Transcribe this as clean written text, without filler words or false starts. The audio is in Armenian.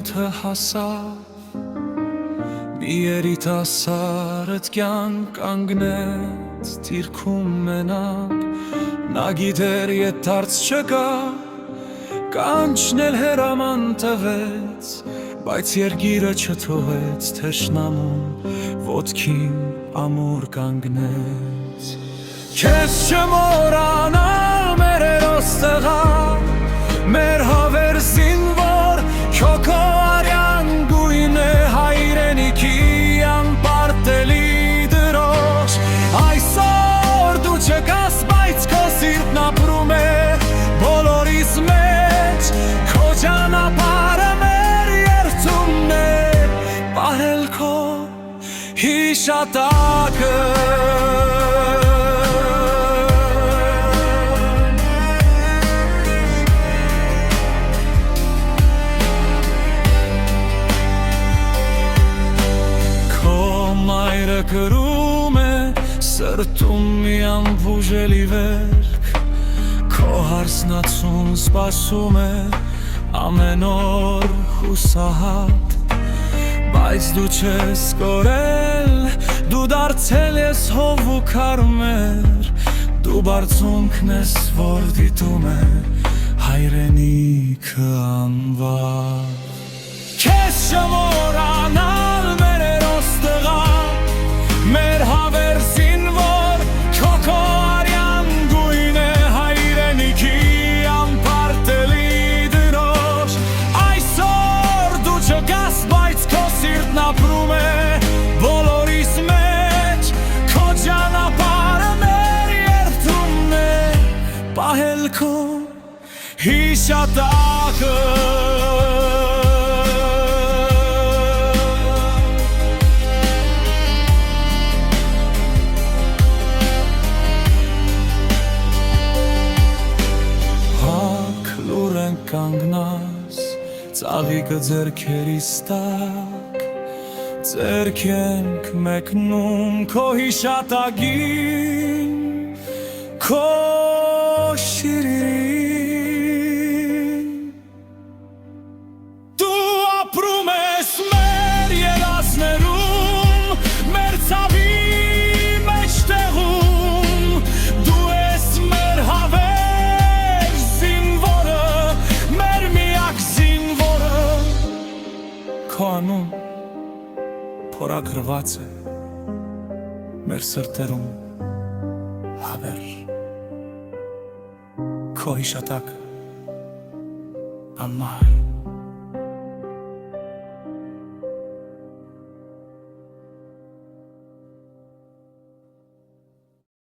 մութը հասավ, մի երիտասարդ կյանք կանգնեց թիրքում մենակ, նա գիտեր ետ դարձ չկա, կանչնել հեռաման տվեց, բայց երգիրը չթողեց թշնամուն, ոտքին ամուր կանգնեց։ Քեզ չմոռանալ մեր հերոս տղա, մեր հավեր զինվոր, քո արյան գույն է հայրենիքի անպարտելի դրոշ։ Այսօր դու չկաս, բայց քո սիրտն ապրում է բոլորիս մեջ, քո ճանապարհը մեր երդումն է, պահել քո հիշատակը։ Գրում է սրտում մի անբուժելի վերք, քո հարսնացուն սպասում է ամեն օր հուսահատ, բայց դու չես կորել, դու դարձել ես հով ու քարմեր, դու բարձունքն ես, որ դիտում է հայրենիքը անվար։ Քեզ չմոռանալ մեր հերոս տղա, մեր հավեր զինվոր, քո արյան գույն է հայրենիքի անպարտելի դրոշ։ Այսօր դու չկաս, բայց քո սիրտն ապրում է բոլորիս մեջ, քո ճանապարհը մեր երդումն է, պահել քո հիշատակը։ Կանգնած ծաղիկը ձեռքերիս տակ, ձեռք ենք մեկնում քո հիշատակին, քո շիրին։ Դու ապրում ես մեր երազներում, մեր ցավի մեջտեղում, դու ես մեր հավեր քո անուն փորագրված է մեր սրտերում հավեր, քո հիշատակը անմահ է։